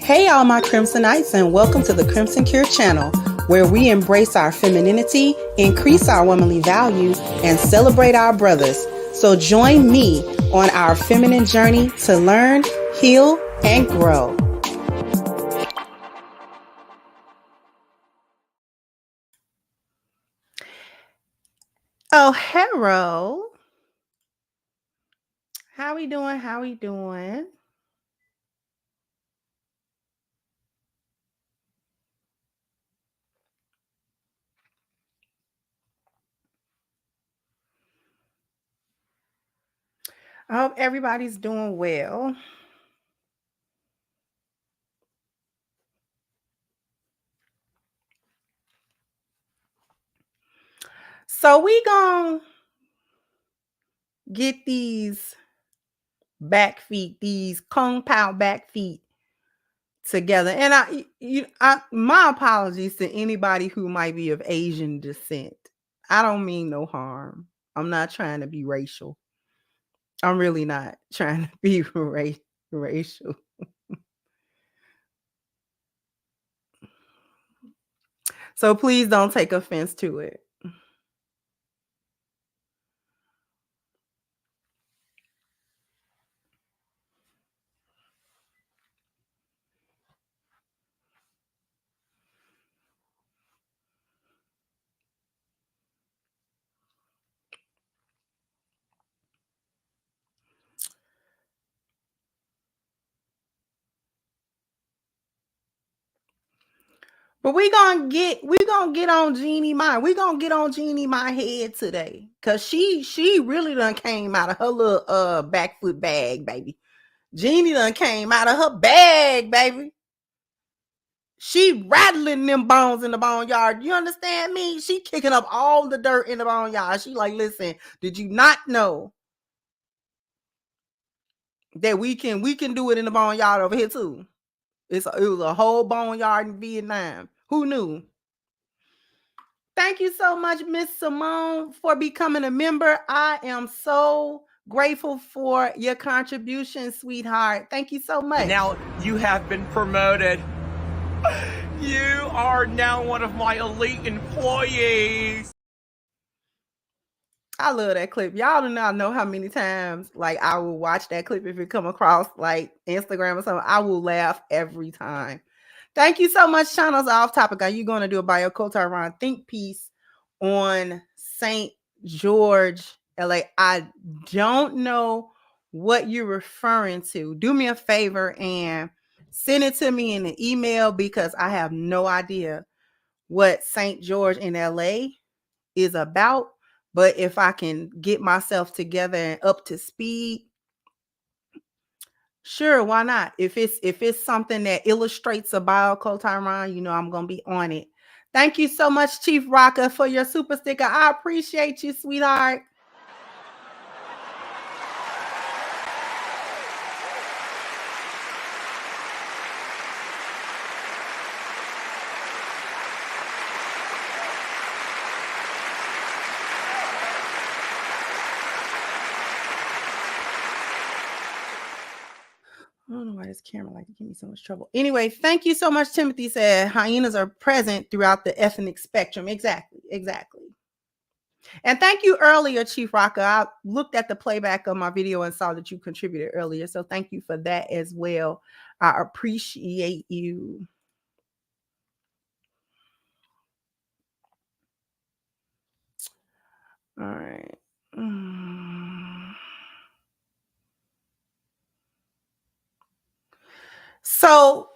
Hey, all my Crimsonites, and welcome to the Crimson Cure channel, where we embrace our femininity, increase our womanly value, and celebrate our brothers. So join me on our feminine journey to learn, heal, and grow. Oh, hello. How we doing? How we doing? I hope everybody's doing well. So we gonna get these back feet, these kung pao back feet together. And my apologies to anybody who might be of Asian descent. I don't mean no harm. I'm not trying to be racial. I'm really not trying to be racial. So please don't take offense to it. But we're gonna get on Jeannie Mai. We're gonna get on Jeannie Mai head today. Cause she really done came out of her little back foot bag, baby. Jeannie done came out of her bag, baby. She rattling them bones in the boneyard. You understand me? She kicking up all the dirt in the boneyard. She like, listen, did you not know that we can do it in the boneyard over here too? It was a whole boneyard in Vietnam. Who knew? Thank you so much, Miss Simone, for becoming a member. I am so grateful for your contribution, sweetheart. Thank you so much. Now you have been promoted. You are now one of my elite employees. I love that clip. Y'all do not know how many times like I will watch that clip if it come across like Instagram or something. I will laugh every time. Thank you so much. Channels off topic. Are you going to do a bio culture around think piece on St. George, LA? I don't know what you're referring to. Do me a favor and send it to me in an email because I have no idea what St. George in LA is about. But if I can get myself together and up to speed, sure, why not? If it's something that illustrates a bioculture rhyme, you know I'm gonna be on it. Thank you so much, Chief Rocker, for your super sticker. I appreciate you, sweetheart. I don't know why this camera like to give me so much trouble. Anyway, thank you so much. Timothy said hyenas are present throughout the ethnic spectrum. Exactly. And thank you earlier, Chief Rocker. I looked at the playback of my video and saw that you contributed earlier. So thank you for that as well. I appreciate you. All right. So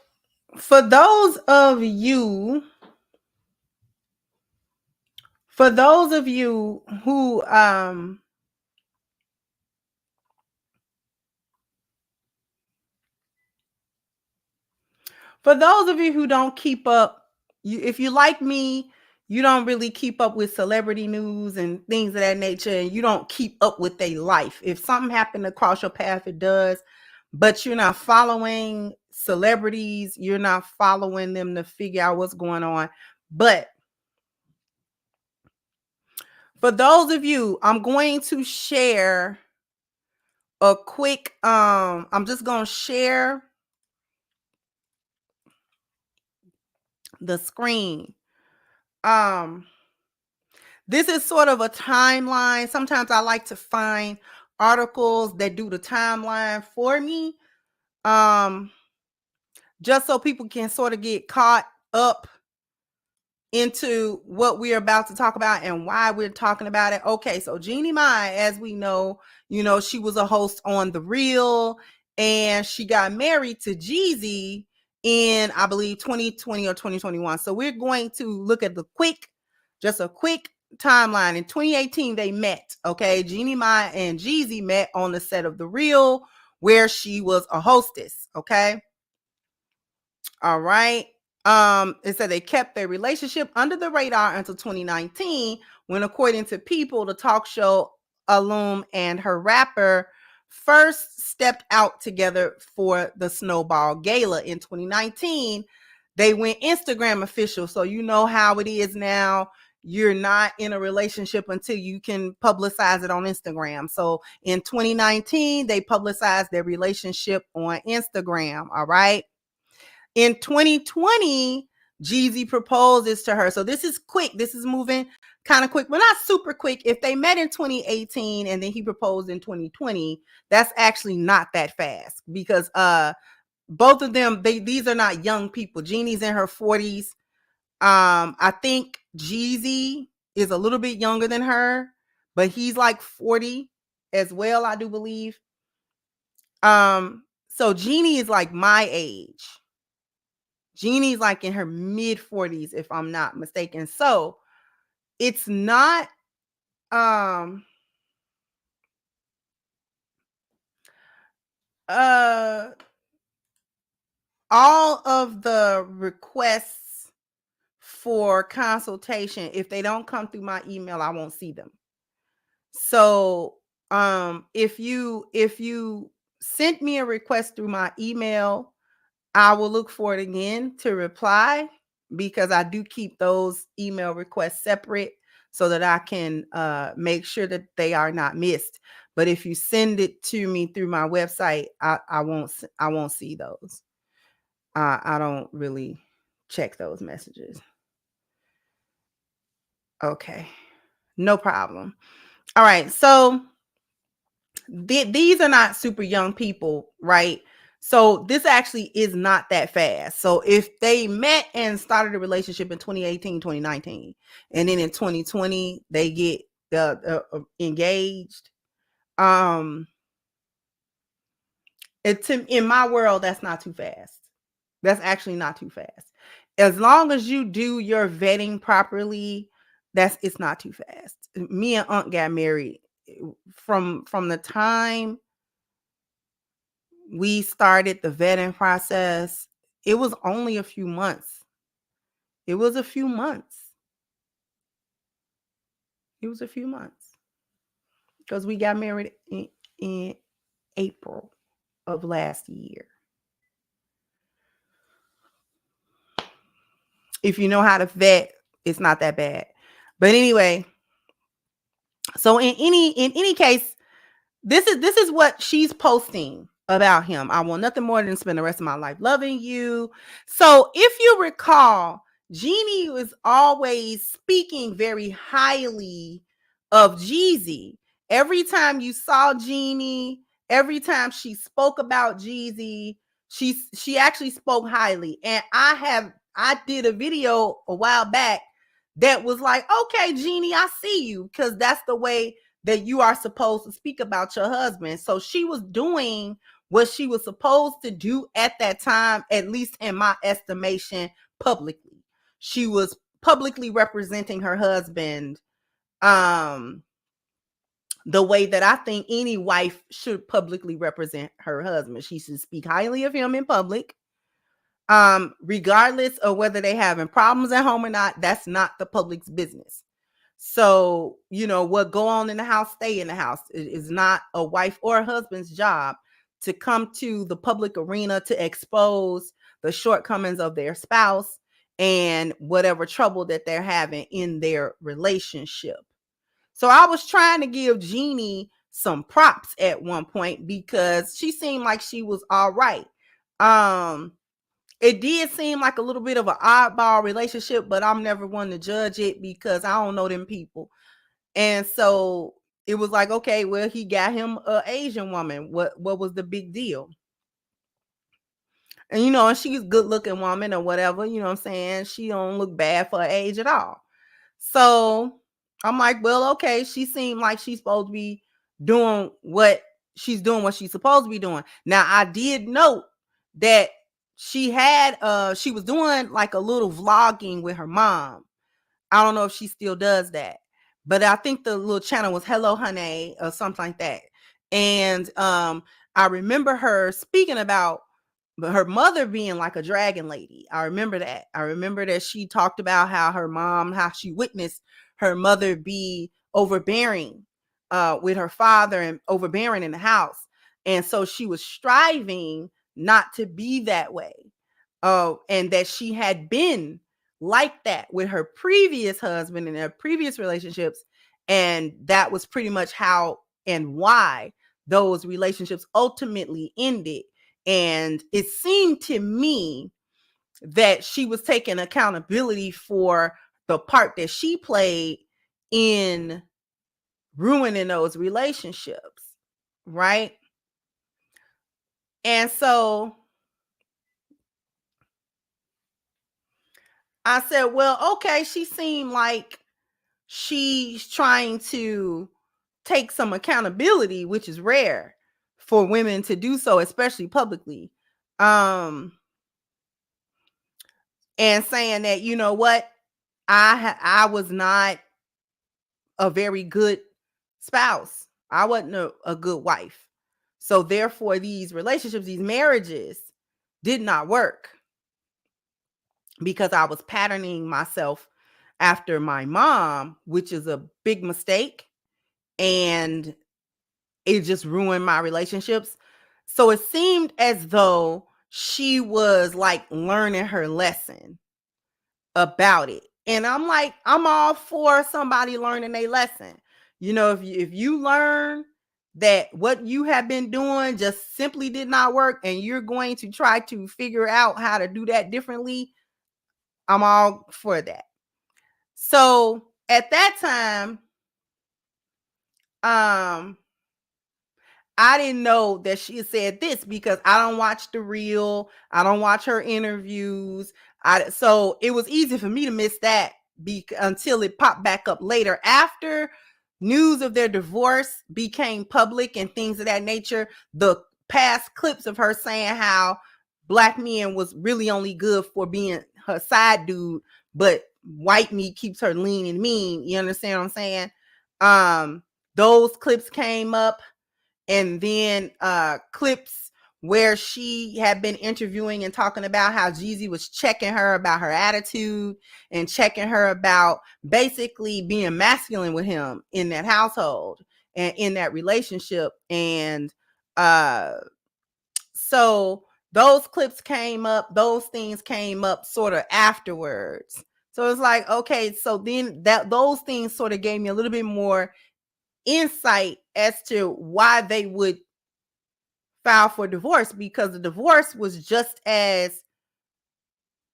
for those of you who don't keep up, if you like me, you don't really keep up with celebrity news and things of that nature, and you don't keep up with their life. If something happened to cross your path, it does, but you're not following celebrities, you're not following them to figure out what's going on. But for those of you, I'm going to share a quick I'm just going to share the screen. This is sort of a timeline. Sometimes I like to find articles that do the timeline for me, just so people can sort of get caught up into what we're about to talk about and why we're talking about it. Okay, so Jeannie Mai, as we know, she was a host on The Real, and she got married to Jeezy in, I believe, 2020 or 2021. So we're going to look at a quick timeline. In 2018, they met. Okay, Jeannie Mai and Jeezy met on the set of The Real, where she was a hostess. Okay, all right. It said they kept their relationship under the radar until 2019, when, according to People, the talk show alum and her rapper first stepped out together for the Snowball Gala in 2019. They went Instagram official. So you know how it is now. You're not in a relationship until you can publicize it on Instagram. So in 2019, they publicized their relationship on Instagram. All right. In 2020, Jeezy proposes to her. So this is quick. This is moving kind of quick, but not super quick. If they met in 2018 and then he proposed in 2020, that's actually not that fast, because both of them, these are not young people. Jeannie's in her 40s. I think Jeezy is a little bit younger than her, but he's like 40 as well, I do believe. So Jeannie is like my age. Jeannie's like in her mid 40s, if I'm not mistaken. So it's not all of the requests for consultation, if they don't come through my email, I won't see them. So if you sent me a request through my email, I will look for it again to reply, because I do keep those email requests separate so that I can make sure that they are not missed. But if you send it to me through my website, I won't see those. I don't really check those messages. Okay, no problem. All right, so these are not super young people, right? So this actually is not that fast. So if they met and started a relationship in 2018, 2019, and then in 2020 they get engaged, in my world, that's not too fast. That's actually not too fast. As long as you do your vetting properly, it's not too fast. Me and Aunt got married from the time we started the vetting process. It was only a few months. It was a few months because we got married in April of last year. If you know how to vet, it's not that bad. But anyway, so in any case, this is what she's posting about him. I want nothing more than spend the rest of my life loving you. So if you recall, Jeannie was always speaking very highly of Jeezy. Every time you saw Jeannie, every time she spoke about Jeezy, she actually spoke highly. And I did a video a while back that was like, okay, Jeannie, I see you, because that's the way that you are supposed to speak about your husband. So she was doing what she was supposed to do at that time, at least in my estimation, publicly. She was publicly representing her husband the way that I think any wife should publicly represent her husband. She should speak highly of him in public, regardless of whether they having problems at home or not. That's not the public's business. So, what go on in the house, stay in the house. It is not a wife or a husband's job to come to the public arena to expose the shortcomings of their spouse and whatever trouble that they're having in their relationship. So I was trying to give Jeannie some props at one point because she seemed like she was all right. it did seem like a little bit of an oddball relationship, but I'm never one to judge it because I don't know them people. And so it was like, okay, well, he got him an Asian woman. What was the big deal? And and she's a good looking woman or whatever, you know what I'm saying? She don't look bad for her age at all. So I'm like, well, okay, she seemed like she's supposed to be doing what she's supposed to be doing. Now, I did note that she was doing like a little vlogging with her mom. I don't know if she still does that, but I think the little channel was Hello Honey or something like that. And I remember her speaking about her mother being like a dragon lady. I remember that. I remember that she talked about how she witnessed her mother be overbearing with her father and overbearing in the house. And so she was striving not to be that way. And that she had been like that with her previous husband in their previous relationships. And that was pretty much how and why those relationships ultimately ended. And it seemed to me that she was taking accountability for the part that she played in ruining those relationships, right? And so I said, well, okay, she seemed like she's trying to take some accountability, which is rare for women to do so, especially publicly. And saying that, you know what, I was not a very good spouse. I wasn't a good wife. So therefore, these relationships, these marriages did not work because I was patterning myself after my mom, which is a big mistake. And it just ruined my relationships. So it seemed as though she was like learning her lesson about it. And I'm like, I'm all for somebody learning a lesson. If you learn that what you have been doing just simply did not work and you're going to try to figure out how to do that differently, I'm all for that. So at that time, I didn't know that she said this because I don't watch the reel. I don't watch her interviews. So it was easy for me to miss that until it popped back up later after news of their divorce became public and things of that nature. The past clips of her saying how black men was really only good for being her side dude, but white meat keeps her lean and mean. You understand what I'm saying? Those clips came up. And then clips where she had been interviewing and talking about how Jeezy was checking her about her attitude and checking her about basically being masculine with him in that household and in that relationship. And so those clips came up, those things came up sort of afterwards. So it's like, okay, so then those things sort of gave me a little bit more insight as to why they would file for divorce, because the divorce was just as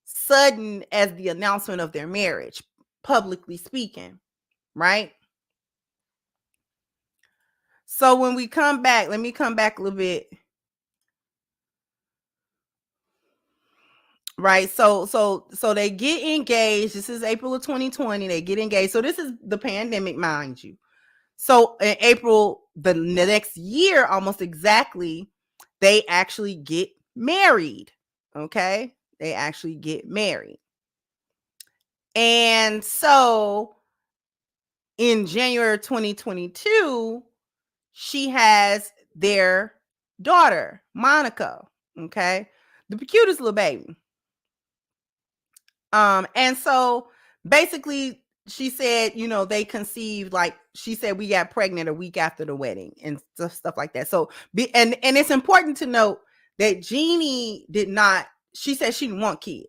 sudden as the announcement of their marriage, publicly speaking, right? So when we come back, let me come back a little bit. Right. So they get engaged. This is April of 2020. They get engaged. So this is the pandemic, mind you. So in April, the next year, almost exactly, they actually get married. Okay. They actually get married. And so in January 2022, she has their daughter, Monica. Okay. The cutest little baby. And so basically she said, they conceived, like she said, we got pregnant a week after the wedding and stuff like that. So and it's important to note that Jeannie she said she didn't want kids.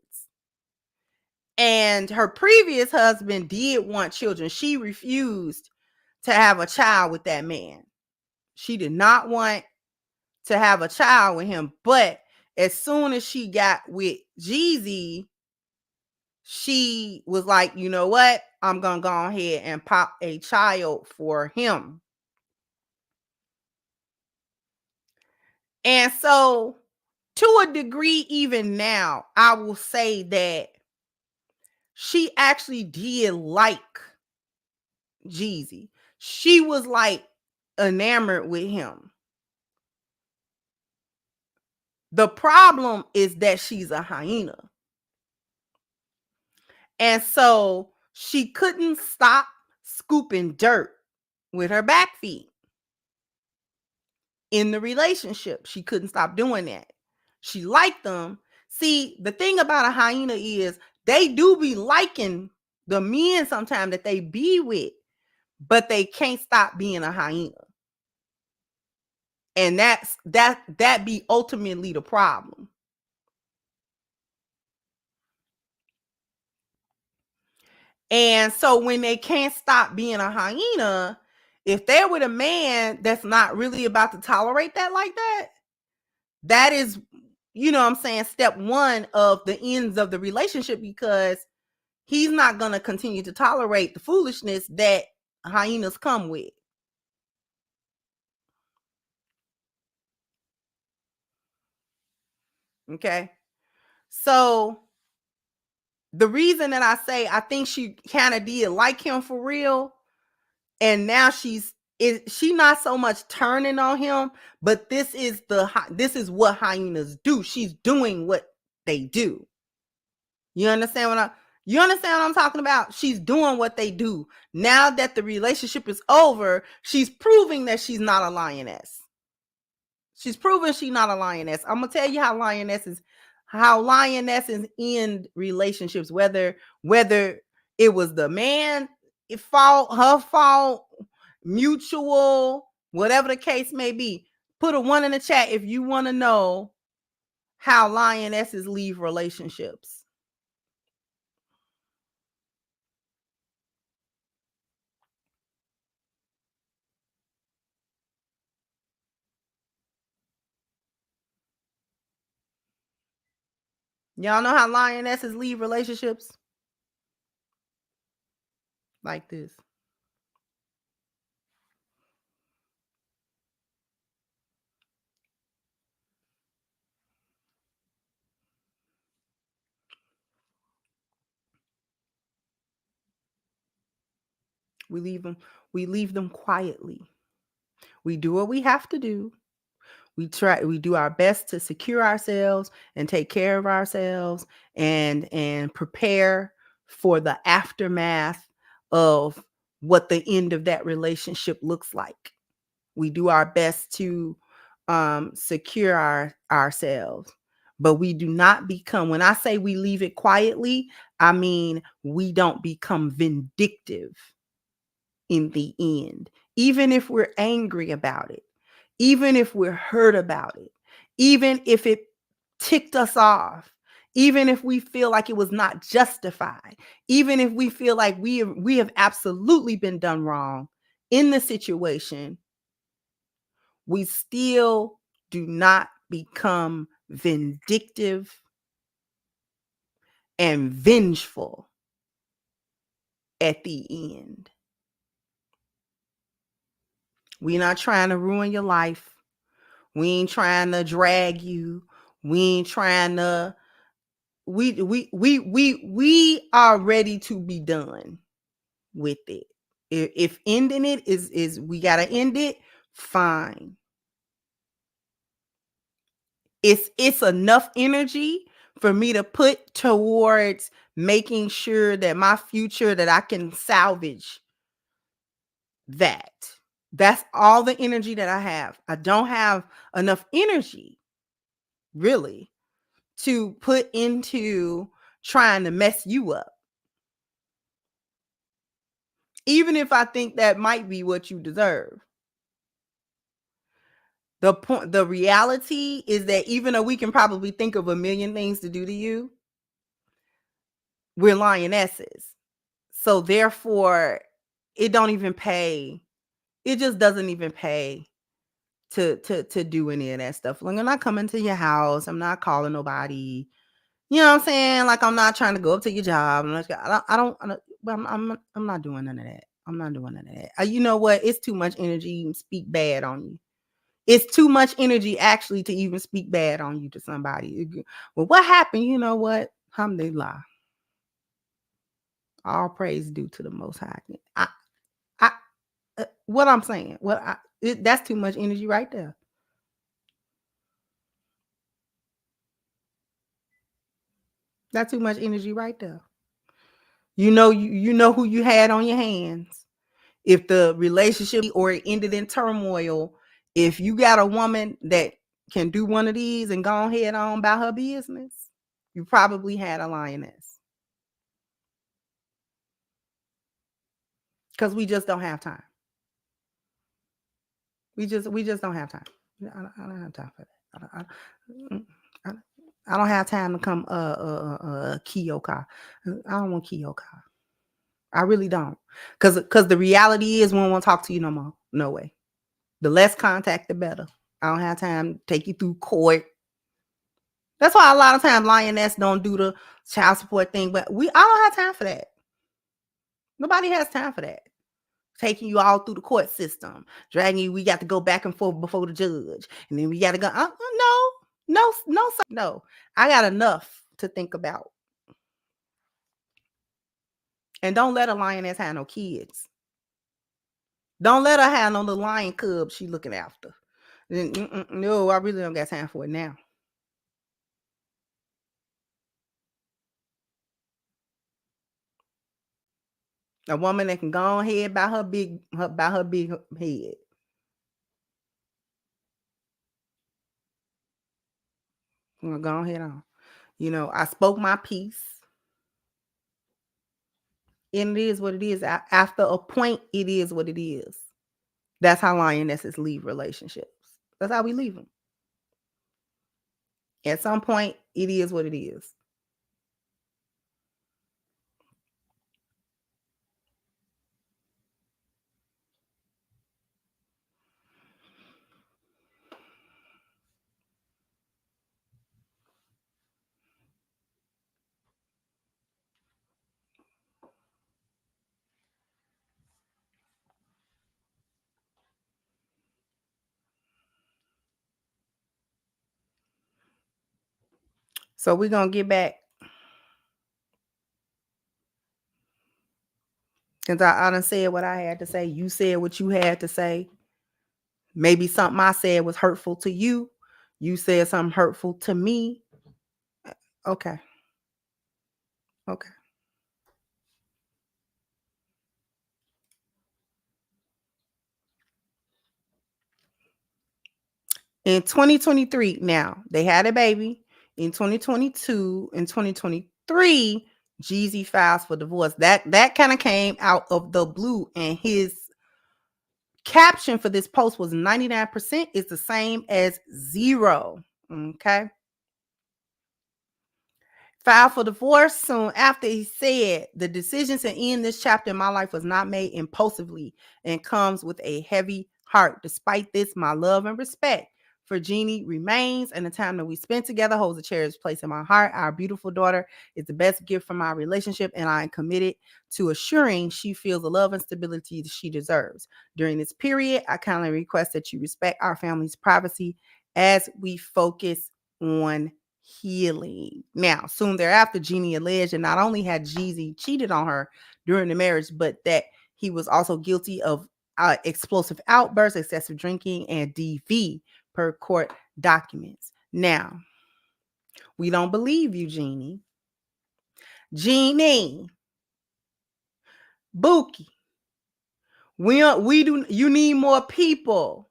And her previous husband did want children. She refused to have a child with that man. She did not want to have a child with him, but as soon as she got with Jeezy, she was like, you know what? I'm going to go ahead and pop a child for him. And so, to a degree, even now, I will say that she actually did like Jeezy. She was like enamored with him. The problem is that she's a hyena. And so she couldn't stop scooping dirt with her back feet in the relationship. She couldn't stop doing that. She liked them. See, the thing about a hyena is they do be liking the men sometimes that they be with, but they can't stop being a hyena. And that be ultimately the problem. And so when they can't stop being a hyena, if they're with a man that's not really about to tolerate that like that, that is, you know what I'm saying, step one of the ends of the relationship, because he's not going to continue to tolerate the foolishness that hyenas come with. Okay. So the reason that I say I think she kind of did like him for real, and now she's not so much turning on him, but this is what hyenas do. She's doing what they do. You understand what I'm talking about? She's doing what they do. Now that the relationship is over, she's proving that she's not a lioness. She's proven she's not a lioness. I'm gonna tell you how lionesses end relationships, whether it was the man fault, her fault, mutual, whatever the case may be. Put a 1 in the chat if you want to know how lionesses leave relationships. Y'all know how lionesses leave relationships? Like this. We leave them quietly. We do what we have to do. We do our best to secure ourselves and take care of ourselves and prepare for the aftermath of what the end of that relationship looks like. We do our best to secure ourselves, but we do not become, when I say we leave it quietly, I mean we don't become vindictive in the end, even if we're angry about it, even if we're hurt about it, even if it ticked us off, even if we feel like it was not justified, even if we feel like we have absolutely been done wrong in the situation, we still do not become vindictive and vengeful at the end. We're not trying to ruin your life. We ain't trying to drag you. We ain't trying to. We are ready to be done with it. If ending it is we gotta end it, fine. It's enough energy for me to put towards making sure that my future, that I can salvage that. That's all the energy that I have. I don't have enough energy, really, to put into trying to mess you up. Even if I think that might be what you deserve. The reality is that even though we can probably think of a million things to do to you, we're lionesses. So therefore, it don't even pay. It just doesn't even pay to do any of that stuff. Like, I'm not coming to your house. I'm not calling nobody. You know what I'm saying? Like, I'm not trying to go up to your job. I'm not doing none of that. I'm not doing none of that. You know what? It's too much energy to speak bad on you. It's too much energy actually to even speak bad on you to somebody. Well, what happened? You know what? Alhamdulillah. All praise due to the Most High. What I'm saying, that's too much energy right there. That's too much energy right there. You know who you had on your hands. If the relationship or it ended in turmoil, if you got a woman that can do one of these and go ahead on about her business, you probably had a lioness. Because we just don't have time. We just don't have time. I don't have time for that. I don't have time to come Kiyoka. I don't want Kiyoka. I really don't. Because the reality is we don't want to talk to you no more. No way. The less contact, the better. I don't have time to take you through court. That's why a lot of times Lioness don't do the child support thing, but I don't have time for that. Nobody has time for that. Taking you all through the court system, dragging you. We got to go back and forth before the judge, and then we got to go. No. I got enough to think about. And don't let a lioness have no kids. Don't let her have no little lion cub she looking after. No, I really don't got time for it now. A woman that can go ahead by her big head. I'm gonna go ahead on. You know, I spoke my piece. And it is what it is. After a point, it is what it is. That's how lionesses leave relationships. That's how we leave them. At some point, it is what it is. So we're going to get back. Since I done said what I had to say. You said what you had to say. Maybe something I said was hurtful to you. You said something hurtful to me. Okay. In 2023, now they had a baby. In 2022 and 2023, Jeezy files for divorce. That kind of came out of the blue, and his caption for this post was 99% is the same as 0. Okay. Filed for divorce soon after he said the decision to end this chapter in my life was not made impulsively and comes with a heavy heart. Despite this, my love and respect for Jeannie remains, and the time that we spent together holds a cherished place in my heart. Our beautiful daughter is the best gift from our relationship, and I am committed to assuring she feels the love and stability that she deserves. During this period, I kindly request that you respect our family's privacy as we focus on healing. Now, soon thereafter, Jeannie alleged that not only had Jeezy cheated on her during the marriage, but that he was also guilty of explosive outbursts, excessive drinking, and DV per court documents. Now, we don't believe you, Jeannie. Buki, we do. You need more people.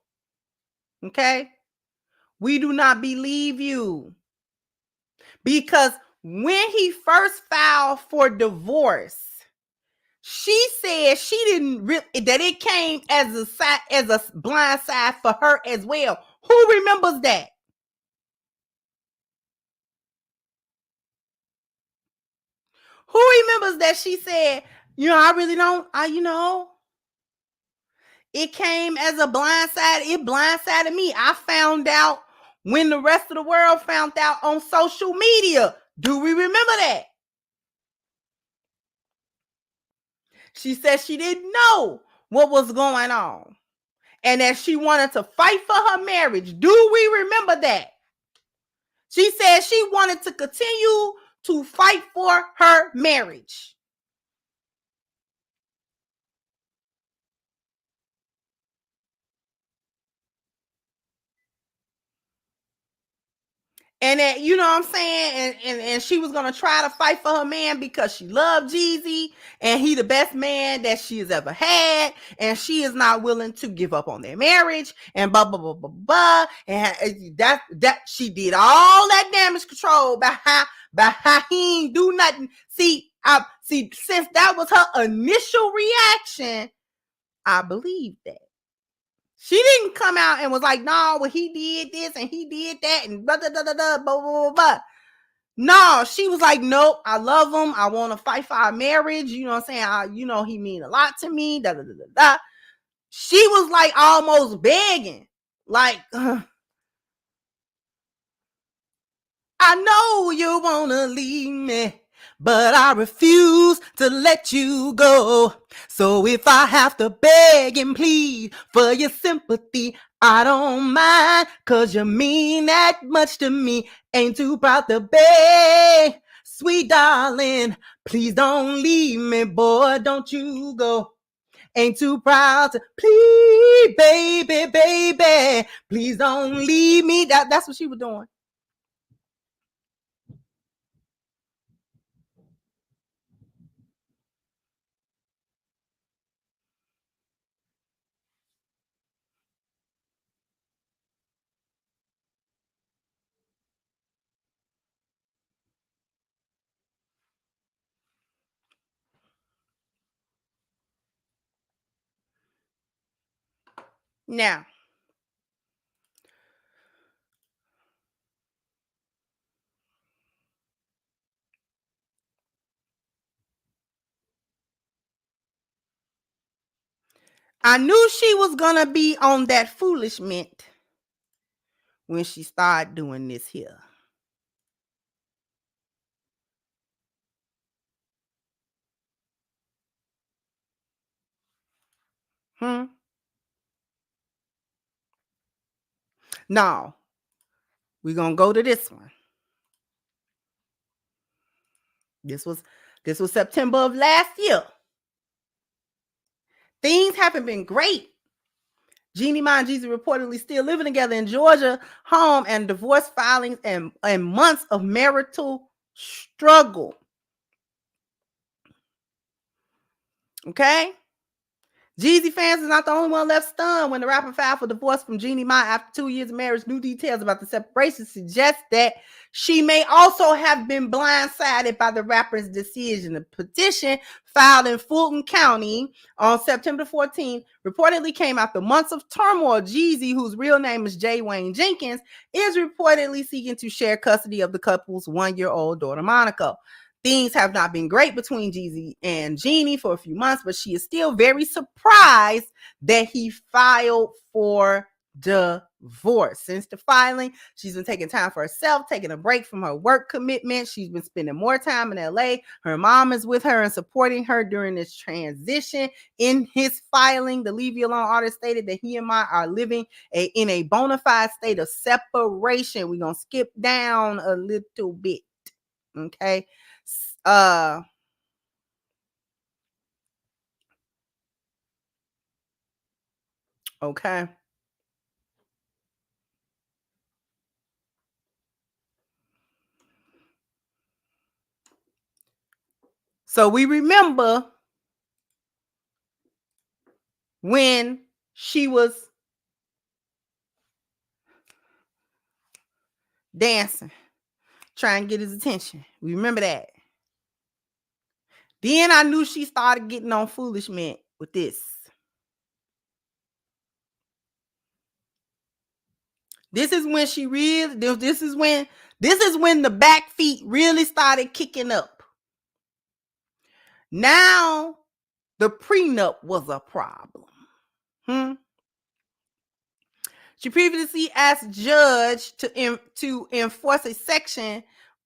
Okay, we do not believe you. Because when he first filed for divorce, she said she didn't really, that it came as a blind side for her as well. Who remembers that? Who remembers that she said, I really don't, It came as a blindside. It blindsided me. I found out when the rest of the world found out on social media. Do we remember that? She said she didn't know what was going on and that she wanted to fight for her marriage. Do we remember that? She said she wanted to continue to fight for her marriage. And that, you know what I'm saying? And she was going to try to fight for her man because she loved Jeezy and he the best man that she has ever had. And she is not willing to give up on their marriage and blah, blah, blah, blah, blah. And that she did all that damage control by how he ain't do nothing. See, since that was her initial reaction, I believe that. She didn't come out and was like, no, well, he did this and he did that and blah, blah, blah, blah, blah, blah, blah, blah. No, she was like, nope, I love him. I want to fight for our marriage. You know what I'm saying? He mean a lot to me. Da, da, da, da, da. She was like almost begging. Like, I know you want to leave me, but I refuse to let you go. So if I have to beg and plead for your sympathy, I don't mind, 'cause you mean that much to me. Ain't too proud to beg. Sweet darling, please don't leave me, boy, don't you go. Ain't too proud to plead, baby, baby. Please don't leave me. That's what she was doing. Now, I knew she was going to be on that foolish mint when she started doing this here. Now, we're going to go to this one. This was September of last year. Things haven't been great. Jeannie Mai and Jeezy reportedly still living together in Georgia home, and divorce filings and months of marital struggle. Okay? Jeezy fans is not the only one left stunned when the rapper filed for divorce from Jeannie Mai after 2 years of marriage. New details about the separation suggest that she may also have been blindsided by the rapper's decision. The petition filed in Fulton County on September 14th reportedly came after months of turmoil. Jeezy, whose real name is J. Wayne Jenkins, is reportedly seeking to share custody of the couple's 1-year-old daughter, Monica. Things have not been great between Jeezy and Jeannie for a few months, but she is still very surprised that he filed for divorce. Since the filing, she's been taking time for herself, taking a break from her work commitment. She's been spending more time in LA. Her mom is with her and supporting her during this transition. In his filing, the Leave You Alone artist stated that he and Mai are living in a bona fide state of separation. We're going to skip down a little bit. Okay. Okay. So we remember when she was dancing, trying to get his attention. We remember that. Then I knew she started getting on foolishness with this. This is when she really, this is when the back feet really started kicking up. Now, the prenup was a problem. She previously asked judge to enforce a section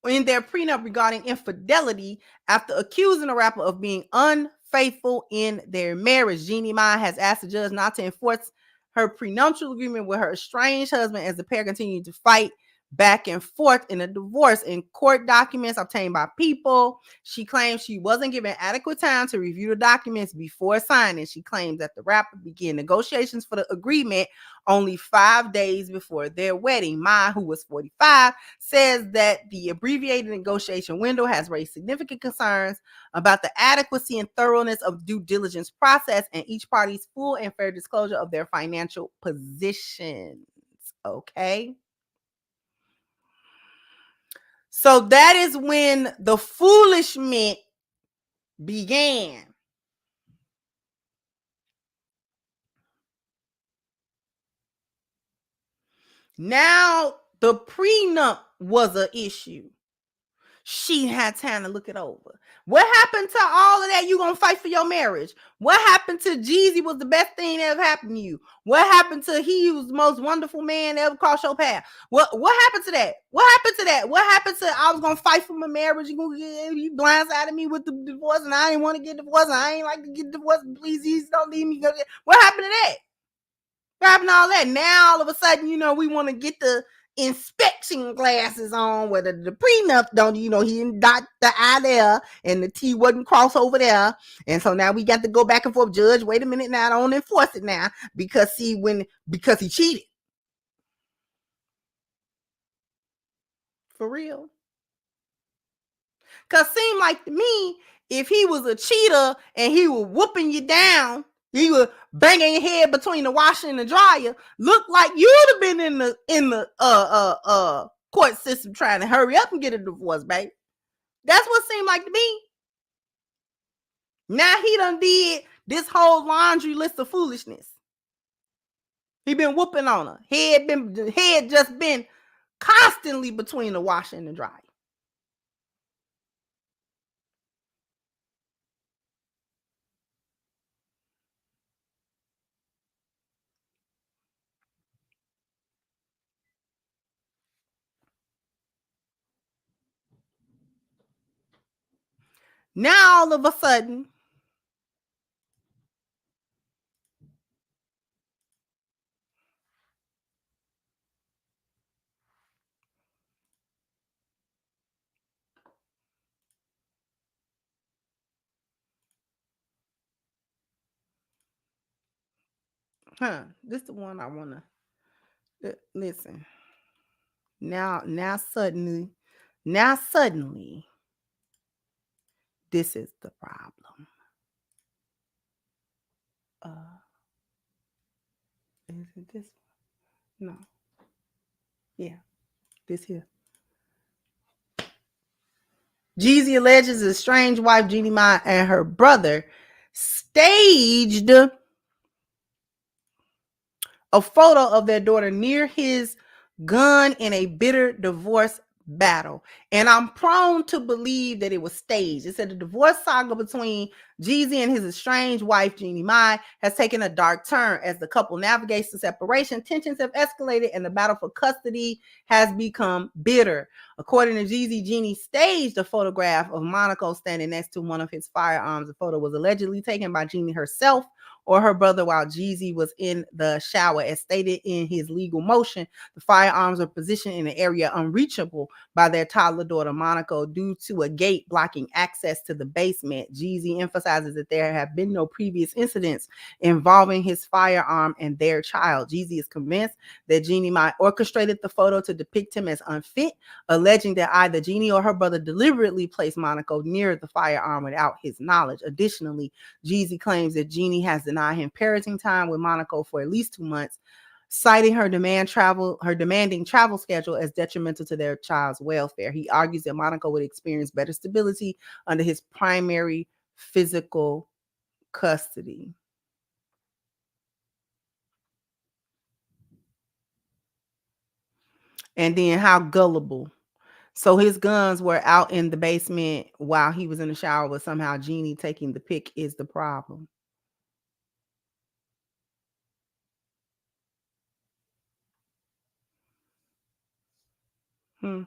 in their prenup regarding infidelity after accusing the rapper of being unfaithful in their marriage. Jeannie Mai has asked the judge not to enforce her prenuptial agreement with her estranged husband as the pair continued to fight back and forth in a divorce. In court documents obtained by People, she claims she wasn't given adequate time to review the documents before signing. She claims that the rapper began negotiations for the agreement only 5 days before their wedding. Mai, who was 45, says that the abbreviated negotiation window has raised significant concerns about the adequacy and thoroughness of due diligence process and each party's full and fair disclosure of their financial positions. Okay. So that is when the foolishness began. Now the prenup was an issue. She had time to look it over. What happened to all of that? You gonna fight for your marriage? What happened to Jeezy was the best thing that ever happened to you? What happened to he was the most wonderful man that ever crossed your path? What happened to that? What happened to that? What happened to I was gonna fight for my marriage? You blindsided me with the divorce, and I didn't want to get divorced. And I ain't like to get divorced. Please, Jesus, don't leave me. What happened to that? What happened to all that? Now all of a sudden, we want to get the inspection glasses on where the prenup don't, he didn't dot the I there and the T wasn't crossed over there. And so now we got to go back and forth. Judge, wait a minute now, don't enforce it now because he cheated. For real. Because seemed like to me, if he was a cheater and he was whooping you down, he was banging your head between the washer and the dryer, looked like you'd have been in the court system trying to hurry up and get a divorce, baby. That's what seemed like to me. Now he done did this whole laundry list of foolishness. He been whooping on her. Head just been constantly between the washer and the dryer. Now all of a sudden, this is the one I want to listen. Now suddenly, this is the problem. Is it this one? No. Yeah, this here. Jeezy alleges his estranged wife, Jeannie Mai, and her brother staged a photo of their daughter near his gun in a bitter divorce battle. And I'm prone to believe that it was staged. It said the divorce saga between Jeezy and his estranged wife, Jeannie Mai, has taken a dark turn. As the couple navigates the separation, tensions have escalated and the battle for custody has become bitter. According to Jeezy, Jeannie staged a photograph of Monaco standing next to one of his firearms. The photo was allegedly taken by Jeannie herself or her brother while Jeezy was in the shower. As stated in his legal motion, the firearms are positioned in an area unreachable by their toddler daughter Monaco due to a gate blocking access to the basement. Jeezy emphasizes that there have been no previous incidents involving his firearm and their child. Jeezy is convinced that Jeannie Mai orchestrated the photo to depict him as unfit, alleging that either Jeannie or her brother deliberately placed Monaco near the firearm without his knowledge. Additionally, Jeezy claims that Jeannie has denied him parenting time with Monaco for at least 2 months, citing her demanding travel schedule as detrimental to their child's welfare. He argues that Monaco would experience better stability under his primary physical custody. And then how gullible. So his guns were out in the basement while he was in the shower, but somehow Jeannie taking the pic is the problem. Hmm.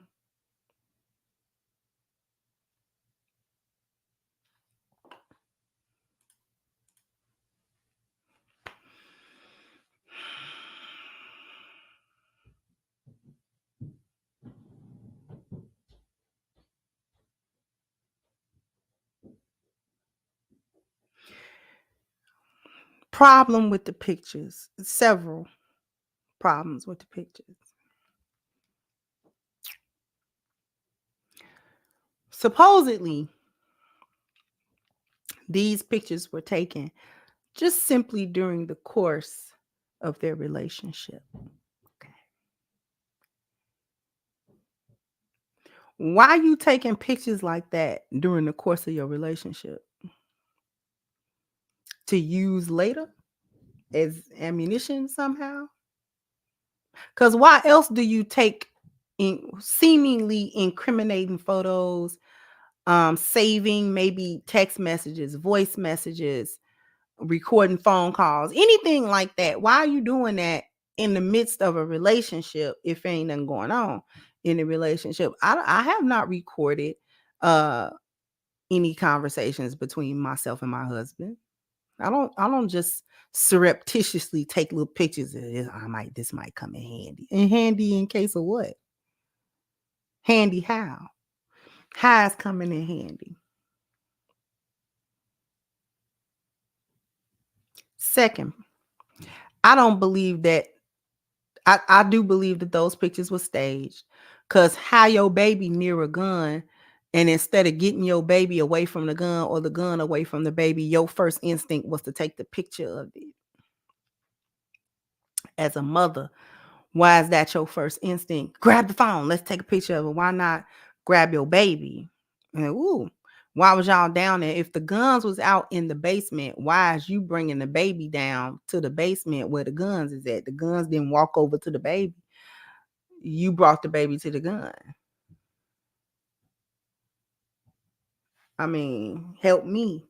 Problem with the pictures. Several problems with the pictures. Supposedly, these pictures were taken just simply during the course of their relationship. Okay. Why are you taking pictures like that during the course of your relationship? To use later as ammunition somehow? Because why else do you take seemingly incriminating photos, saving maybe text messages, voice messages, recording phone calls, anything like that? Why are you doing that in the midst of a relationship if ain't nothing going on in the relationship? I have not recorded uh any conversations between myself and my husband. I don't just surreptitiously take little pictures of this. This might come in handy. In handy in case of what? Handy how? How is coming in handy? Second, I don't believe that I do believe that those pictures were staged. Cause how your baby near a gun, and instead of getting your baby away from the gun or the gun away from the baby, your first instinct was to take the picture of it. As a mother, why is that your first instinct? Grab the phone. Let's take a picture of it. Why not grab your baby? And ooh, why was y'all down there? If the guns was out in the basement, why is you bringing the baby down to the basement where the guns is at? The guns didn't walk over to the baby. You brought the baby to the gun. I mean, help me.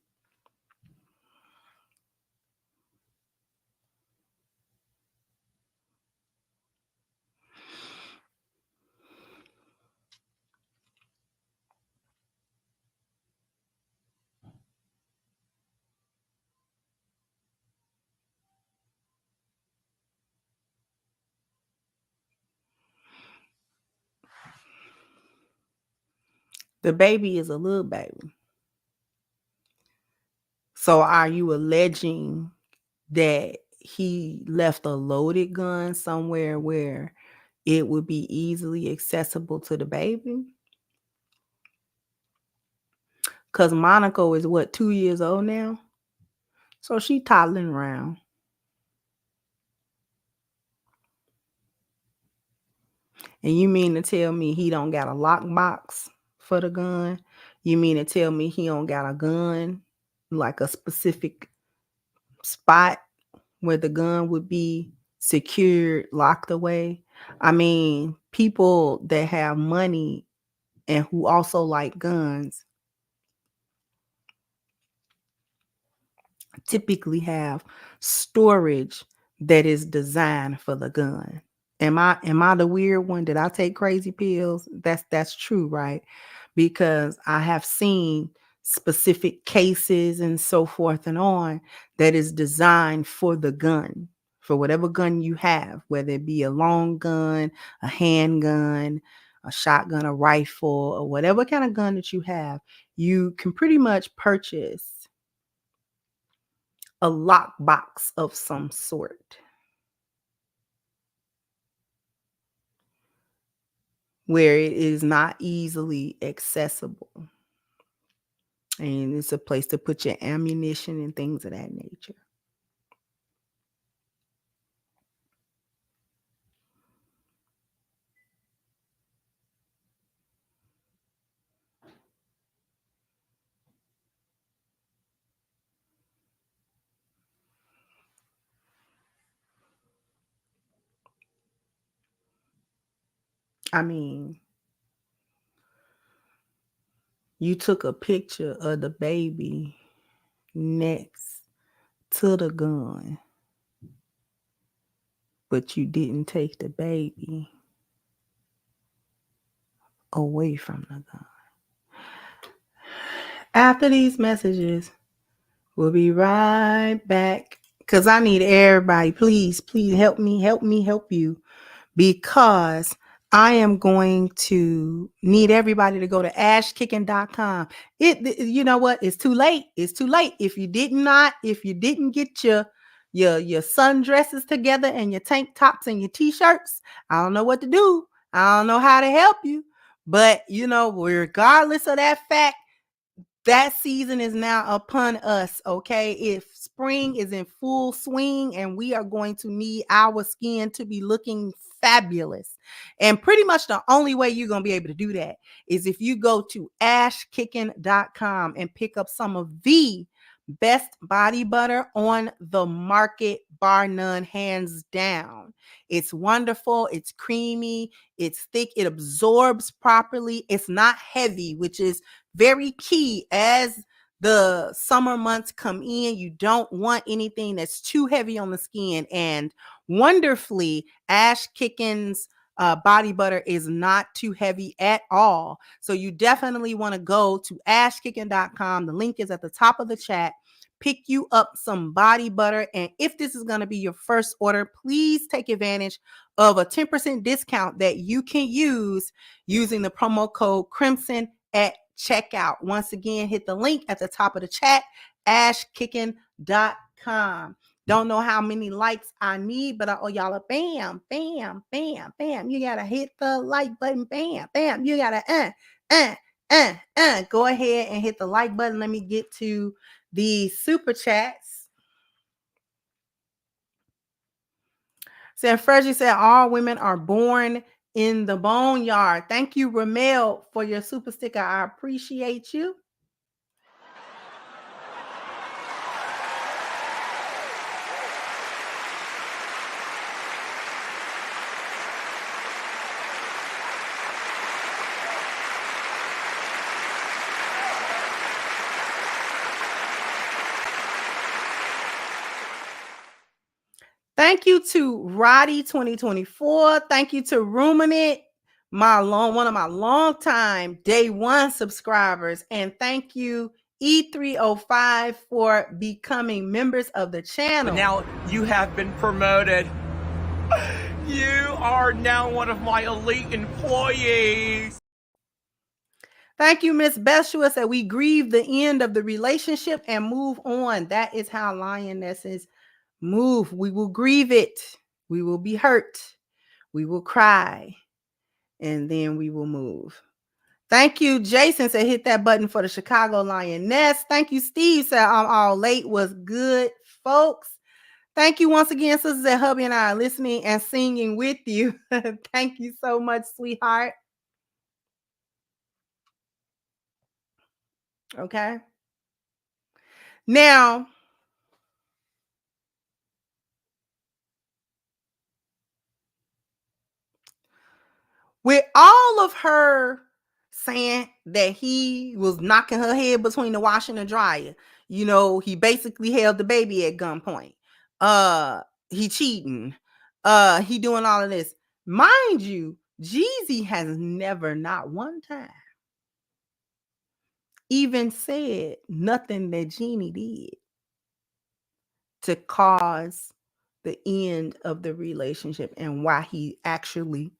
The baby is a little baby. So are you alleging that he left a loaded gun somewhere where it would be easily accessible to the baby? Because Monaco is what, 2 years old now? So she toddling around. And you mean to tell me he don't got a lockbox for the gun? You mean to tell me he don't got a gun, like a specific spot where the gun would be secured, locked away? I mean, people that have money and who also like guns typically have storage that is designed for the gun. Am I the weird one? Did I take crazy pills? That's true, right? Because I have seen specific cases and so forth and on that is designed for the gun, for whatever gun you have, whether it be a long gun, a handgun, a shotgun, a rifle, or whatever kind of gun that you have, you can pretty much purchase a lockbox of some sort where it is not easily accessible. And it's a place to put your ammunition and things of that nature. I mean, you took a picture of the baby next to the gun, but you didn't take the baby. away from the gun. After these messages, we'll be right back. Because I need everybody, please help me, help you. Because I am going to need everybody to go to ashkicking.com. You know what? It's too late. It's too late. If you didn't get your sundresses together and your tank tops and your t-shirts, I don't know what to do. I don't know how to help you. But regardless of that fact, that season is now upon us, okay? If spring is in full swing and we are going to need our skin to be looking fabulous. And pretty much the only way you're going to be able to do that is if you go to ashkicking.com and pick up some of the best body butter on the market, bar none, hands down. It's wonderful. It's creamy. It's thick. It absorbs properly. It's not heavy, which is very key as the summer months come in. You don't want anything that's too heavy on the skin. And wonderfully, Ash Kickens body butter is not too heavy at all. So you definitely want to go to ashkicking.com. The link is at the top of the chat. Pick you up some body butter. And if this is going to be your first order, please take advantage of a 10% discount that you can use using the promo code Crimson at checkout. Once again, hit the link at the top of the chat, ashkicking.com. Don't know how many likes I need, but y'all are bam, bam, bam, bam. You got to hit the like button, bam, bam. You got to go ahead and hit the like button. Let me get to the super chats. Frederick said, all women are born in the boneyard. Thank you, Ramel, for your super sticker. I appreciate you. Thank you to Roddy 2024. Thank you to Ruminant, one of my longtime day one subscribers. And thank you, E305, for becoming members of the channel. But now you have been promoted. You are now one of my elite employees. Thank you, Miss Beshua. Said we grieve the end of the relationship and move on. That is how Lionesses move. We will grieve it. We will be hurt. We will cry. And then we will move. Thank you, Jason. Said hit that button for the Chicago Lioness. Thank you, Steve. Said I'm all late. Was good, folks. Thank you once again, sisters, that hubby and I are listening and singing with you. Thank you so much, sweetheart. Okay. Now, with all of her saying that he was knocking her head between the washer and the dryer, he basically held the baby at gunpoint. He cheating. He doing all of this. Mind you, Jeezy has never, not one time, even said nothing that Jeannie did to cause the end of the relationship and why he actually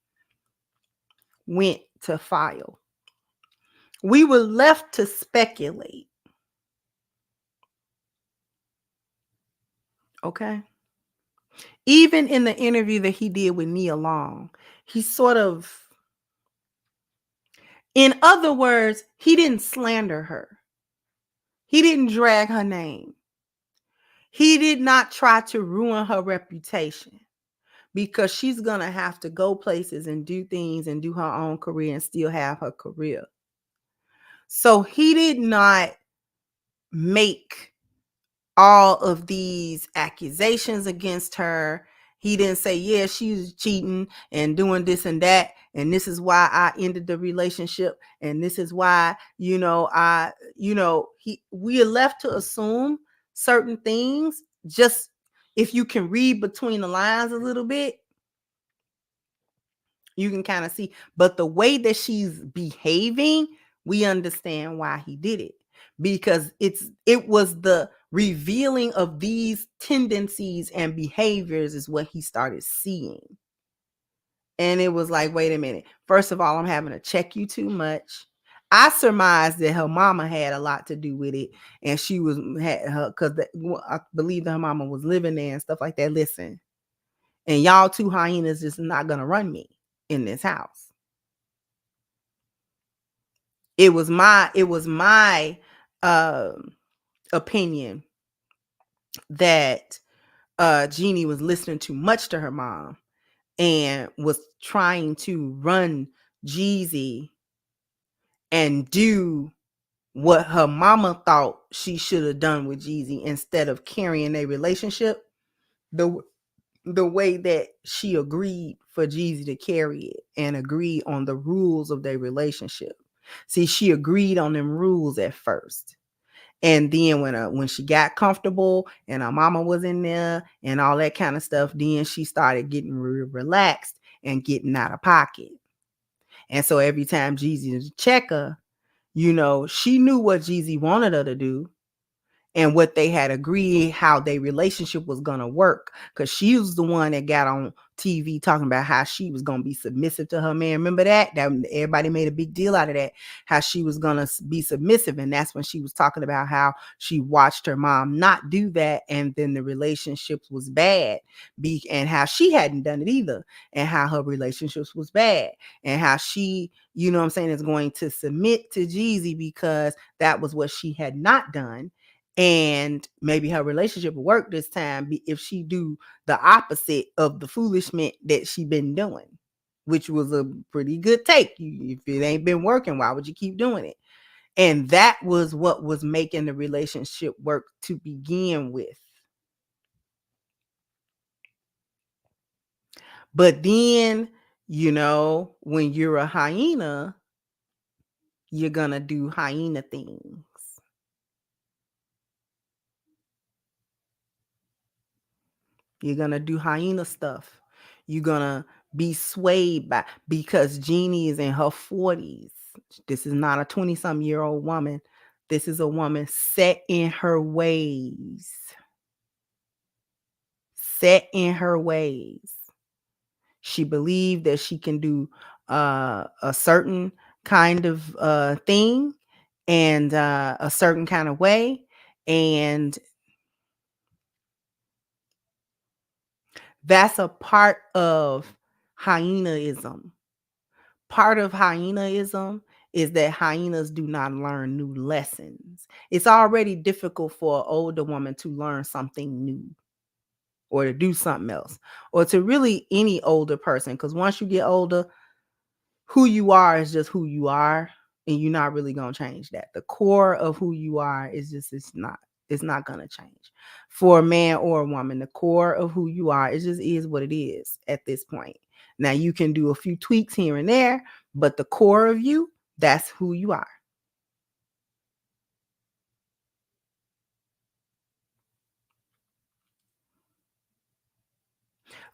went to file. We were left to speculate. Okay. Even in the interview that he did with Nia Long, he sort of, in other words, he didn't slander her. He didn't drag her name. He did not try to ruin her reputation, because she's going to have to go places and do things and do her own career and still have her career. So he did not make all of these accusations against her. He didn't say, yeah, she's cheating and doing this and that, and this is why I ended the relationship, and this is why, we are left to assume certain things. Just if you can read between the lines a little bit, You can kind of see, but the way that she's behaving, we understand why he did it, because it was the revealing of these tendencies and behaviors is what he started seeing. And it was like, wait a minute. First of all, I'm having to check you too much. I surmised that her mama had a lot to do with it, and she was had her because I believe that her mama was living there and stuff like that. Listen, and y'all two hyenas just not gonna run me in this house. It was my opinion that Jeannie was listening too much to her mom and was trying to run Jeezy and do what her mama thought she should have done with Jeezy instead of carrying a relationship the way that she agreed for Jeezy to carry it and agree on the rules of their relationship. See, she agreed on them rules at first. And then when she got comfortable and her mama was in there and all that kind of stuff, then she started getting relaxed and getting out of pocket. And so every time Jeezy would check her, she knew what Jeezy wanted her to do and what they had agreed how their relationship was going to work, because she was the one that got on TV talking about how she was going to be submissive to her man. Remember that everybody made a big deal out of that, how she was going to be submissive. And that's when she was talking about how she watched her mom not do that, and then the relationships was bad, and how she hadn't done it either, and how her relationships was bad, and how she, is going to submit to Jeezy because that was what she had not done. And maybe her relationship will work this time if she do the opposite of the foolishness that she been doing, which was a pretty good take. If it ain't been working, why would you keep doing it? And that was what was making the relationship work to begin with. But then, when you're a hyena, you're gonna do hyena things. You're going to do hyena stuff. You're going to be swayed by, because Jeannie is in her 40s. This is not a 20-some-year-old woman. This is a woman set in her ways. Set in her ways. She believed that she can do a certain kind of thing and a certain kind of way. And that's a part of hyenaism. Part of hyenaism is that hyenas do not learn new lessons. It's already difficult for an older woman to learn something new or to do something else, or to really any older person, because once you get older, who you are is just who you are, and you're not really going to change that. The core of who you are is just, it's not going to change. For a man or a woman, the core of who you are, it just is what it is at this point. Now, you can do a few tweaks here and there, but the core of you, that's who you are.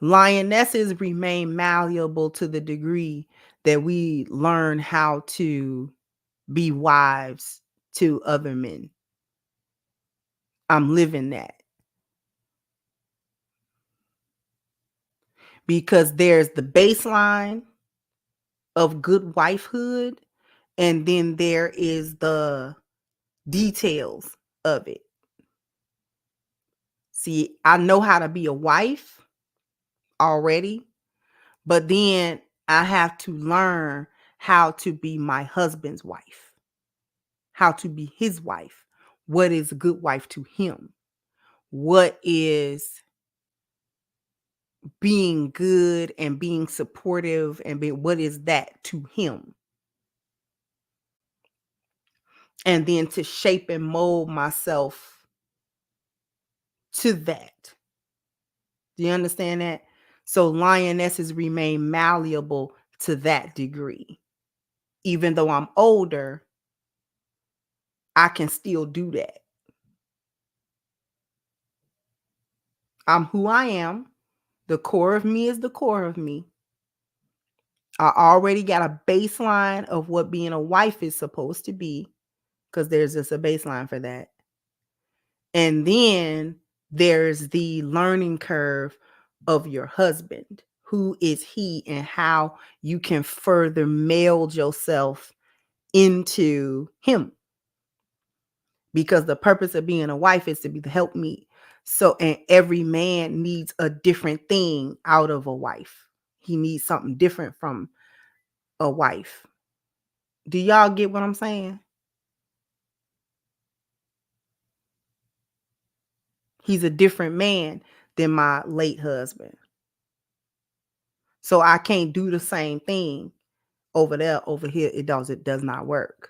Lionesses remain malleable to the degree that we learn how to be wives to other men. I'm living that. Because there's the baseline of good wifehood, and then there is the details of it. See, I know how to be a wife already, but then I have to learn how to be my husband's wife, how to be his wife. What is a good wife to him? What is being good and being supportive and what is that to him? And then to shape and mold myself to that. Do you understand that? So lionesses remain malleable to that degree. Even though I'm older, I can still do that. I'm who I am. The core of me is the core of me. I already got a baseline of what being a wife is supposed to be, because there's just a baseline for that. And then there's the learning curve of your husband. Who is he and how you can further meld yourself into him. Because the purpose of being a wife is to be the helpmeet. So, and every man needs a different thing out of a wife. He needs something different from a wife. Do y'all get what I'm saying? He's a different man than my late husband. So I can't do the same thing over there, over here. It does not work.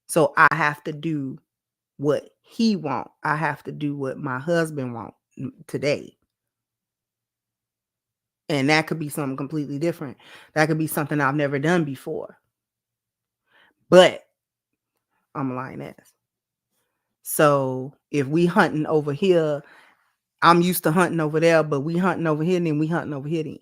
So I have to do what he want. I have to do what my husband want today. And that could be something completely different. That could be something I've never done before. But I'm a lioness. So if we hunting over here, I'm used to hunting over there, but we hunting over here, and then we hunting over here then.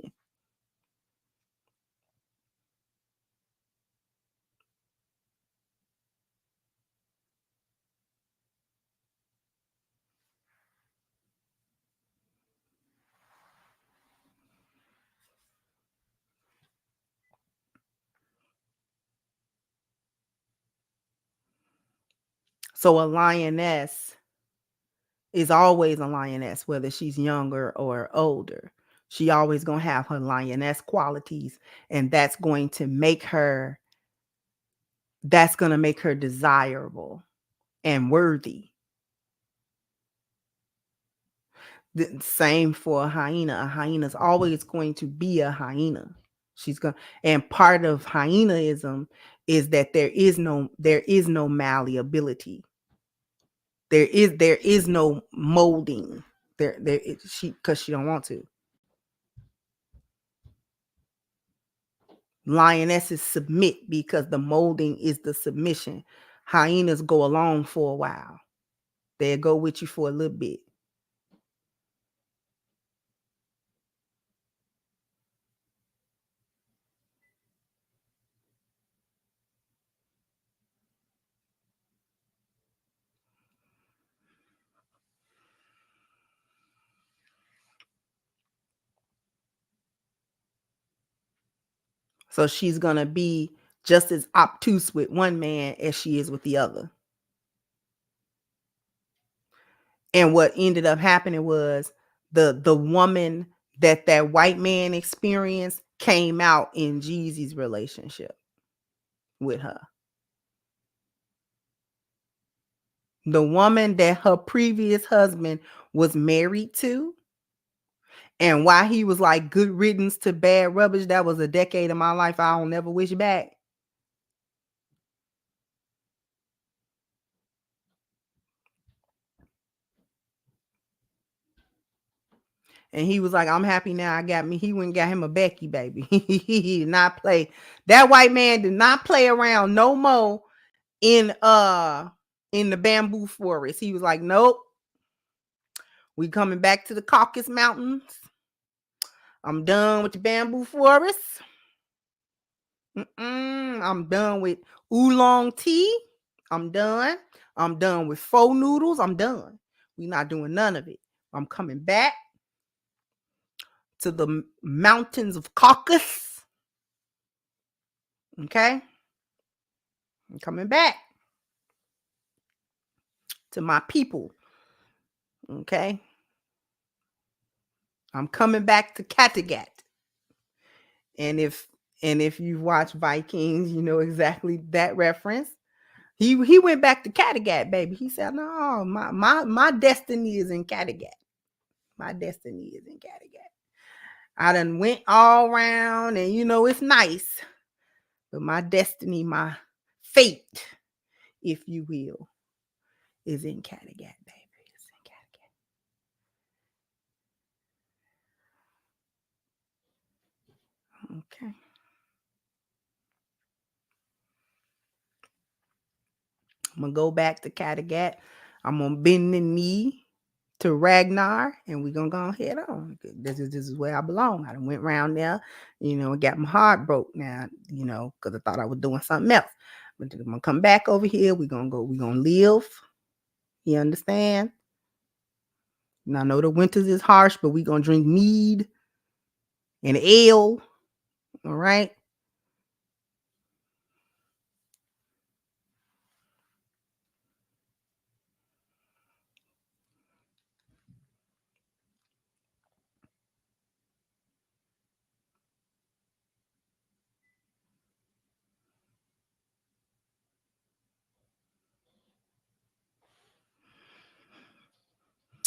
So a lioness is always a lioness, whether she's younger or older. She always gonna have her lioness qualities, and that's going to make her desirable and worthy. The same for a hyena. A hyena is always going to be a hyena. And part of hyenaism is that there is no malleability. There is no molding. Because she don't want to. Lionesses submit because the molding is the submission. Hyenas go along for a while. They'll go with you for a little bit. So she's going to be just as obtuse with one man as she is with the other. And what ended up happening was the woman that white man experienced came out in Jeezy's relationship with her. The woman that her previous husband was married to, and why he was like, good riddance to bad rubbish. That was a decade of my life I'll never wish back. And he was like, I'm happy now I got me. He went and got him a Becky, baby. He did not play. That white man did not play around no more in the bamboo forest. He was like, nope. We coming back to the Caucasus Mountains. I'm done with the bamboo forest. I'm done with oolong tea. I'm done. I'm done with pho noodles. I'm done. We're not doing none of it. I'm coming back to the mountains of Caucasus. Okay? I'm coming back to my people. Okay? I'm coming back to Kattegat. And if you watch Vikings, you know exactly that reference. He went back to Kattegat, baby. He said, no, my destiny is in Kattegat. My destiny is in Kattegat. I done went all around, and it's nice. But my destiny, my fate, if you will, is in Kattegat, baby. It's in Kattegat. Okay. I'm going to go back to Kattegat. I'm going to bend the knee to Ragnar, and we're gonna go head on. This is where I belong. I done went around there, and got my heart broke now, because I thought I was doing something else. But I'm gonna come back over here. We're gonna live. You understand? And I know the winters is harsh, but we're gonna drink mead and ale. All right.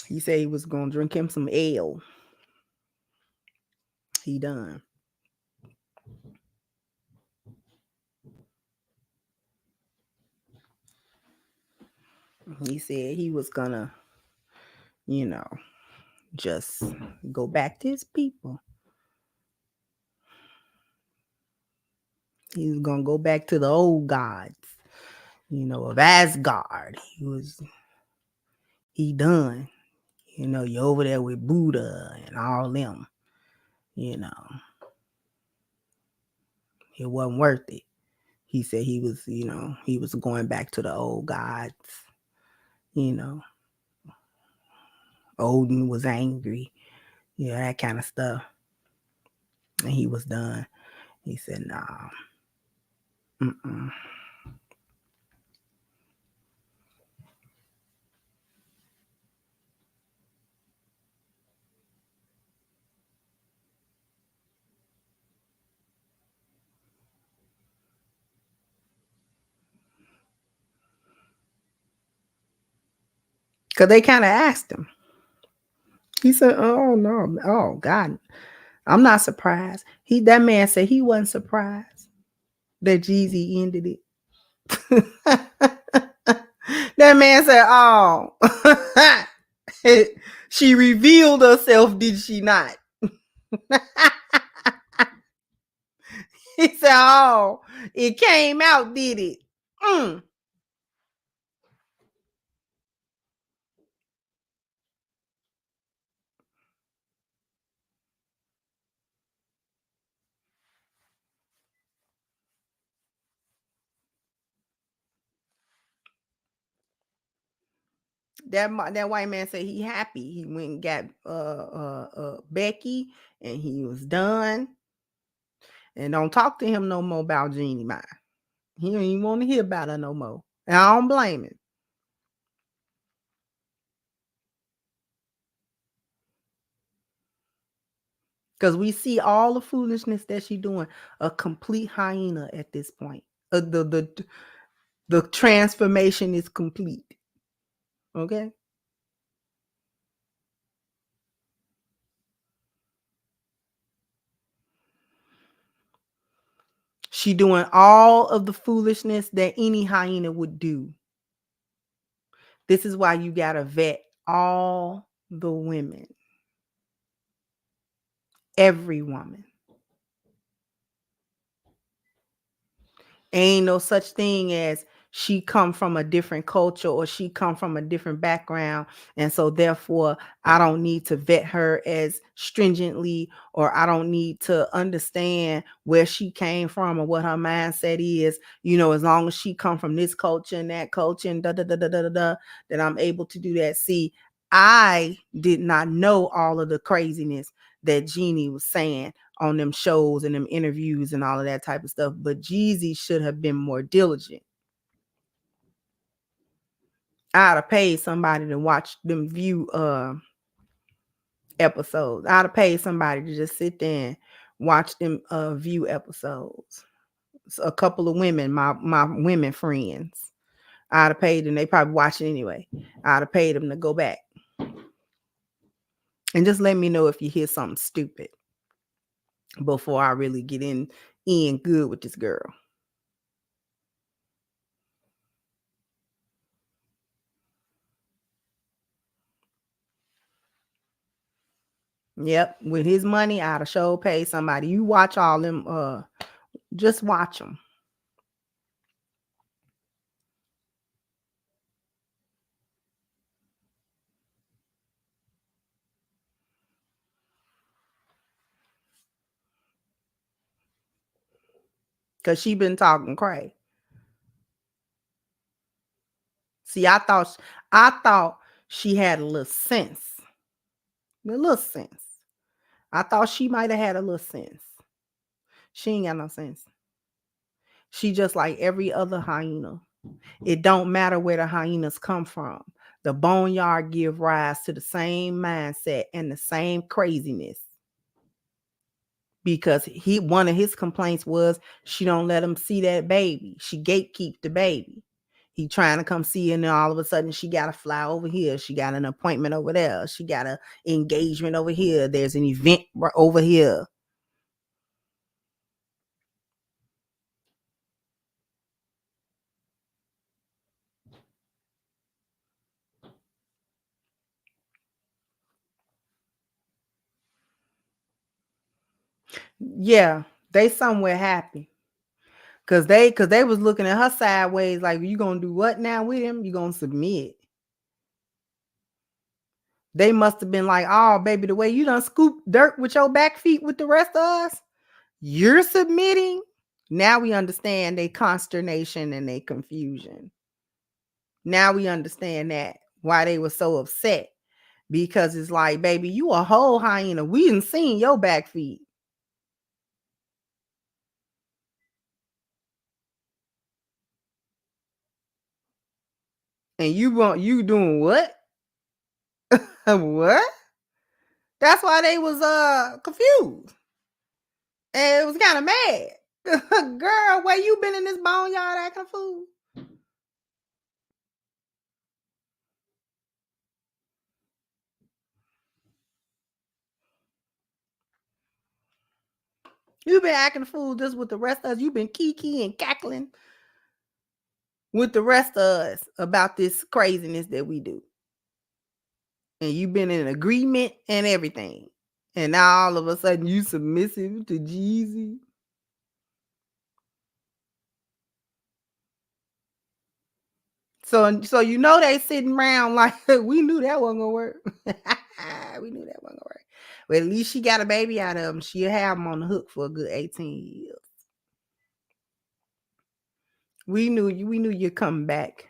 He said he was gonna drink him some ale. He done. He said he was gonna, just go back to his people. He was gonna go back to the old gods, of Asgard. He done. You over there with Buddha and all them. It wasn't worth it. He said he was going back to the old gods. Odin was angry, that kind of stuff. And he was done. He said, nah. Because they kind of asked him. He said, oh, no. Oh, God. I'm not surprised. That man said he wasn't surprised that Jeezy ended it. That man said, oh, she revealed herself, did she not? He said, oh, it came out, did it? That white man said he happy. He went and got Becky, and he was done. And don't talk to him no more about Jeannie Mai. He don't even want to hear about her no more. And I don't blame him. Because we see all the foolishness that she's doing. A complete hyena at this point. The transformation is complete. Okay? She doing all of the foolishness that any hyena would do. This is why you got to vet all the women. Every woman. Ain't no such thing as she come from a different culture or she come from a different background, and so therefore I don't need to vet her as stringently, or I don't need to understand where she came from or what her mindset is, as long as she come from this culture and that culture and that I'm able to do that. See, I did not know all of the craziness that Jeannie was saying on them shows and them interviews and all of that type of stuff, but Jeezy should have been more diligent. I'd have paid somebody to watch them view episodes. I'd have paid somebody to just sit there and watch them view episodes. So a couple of women, my women friends, I'd have paid them. They probably watch it anyway. I'd have paid them to go back and just let me know if you hear something stupid before I really get in good with this girl. Yep, with his money, I'd have sure pay somebody. You watch all them, just watch them. because she been talking cray. See, I thought she had a little sense. A little sense. I thought she might have had a little sense. She ain't got no sense. She just like every other hyena. It don't matter where the hyenas come from. The boneyard give rise to the same mindset and the same craziness. Because one of his complaints was she don't let him see that baby. She gatekeep the baby. He trying to come see her, and then all of a sudden she got to fly over here. She got an appointment over there. She got an engagement over here. There's an event over here. Yeah, they somewhere happy. Cause they was looking at her sideways like, you gonna do what now with him? You gonna submit? They must have been like, oh baby, the way you done scoop dirt with your back feet with the rest of us, you're submitting. Now we understand their consternation and their confusion. Now we understand that why they were so upset. Because it's like, baby, you a whole hyena. We didn't seen your back feet. And you doing what? What? That's why they was confused. And it was kind of mad. Girl, where you been in this boneyard acting a fool? You been acting a fool just with the rest of us. You been kiki and cackling with the rest of us about this craziness that we do. And you've been in agreement and everything. And now all of a sudden you submissive to Jeezy. So you know they sitting around like, we knew that wasn't gonna work. We knew that wasn't gonna work. But at least she got a baby out of him. She'll have him on the hook for a good 18 years. We knew you're coming back.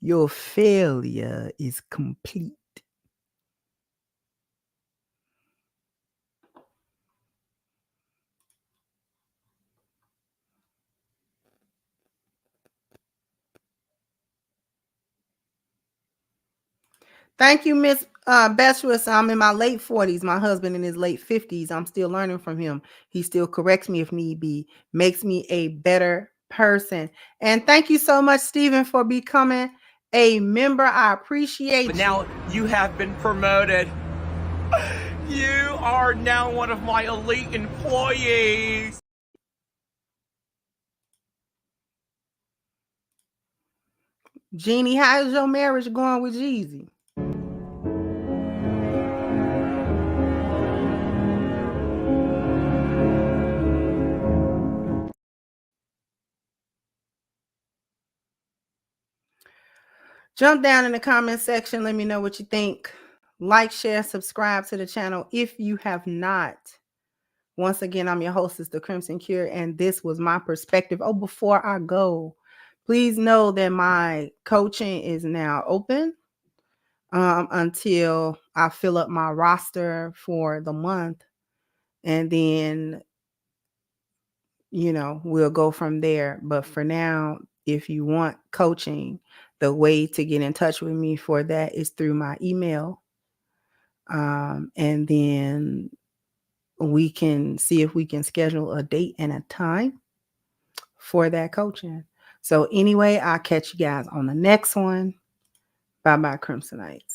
Your failure is complete. Thank you, Miss Bestress. I'm in my late 40s. My husband in his late 50s. I'm still learning from him. He still corrects me if need be. Makes me a better person. And thank you so much, Stephen, for becoming a member. I appreciate But you. now you have been promoted. You are now one of my elite employees. Jeannie, how is your marriage going with Jeezy? Jump down in the comment section. Let me know what you think. Like, share, subscribe to the channel if you have not. Once again, I'm your hostess, The Crimson Cure, and this was my perspective. Oh, before I go, please know that my coaching is now open until I fill up my roster for the month. And then, we'll go from there. But for now, if you want coaching, the way to get in touch with me for that is through my email. And then we can see if we can schedule a date and a time for that coaching. So anyway, I'll catch you guys on the next one. Bye-bye, Crimsonites.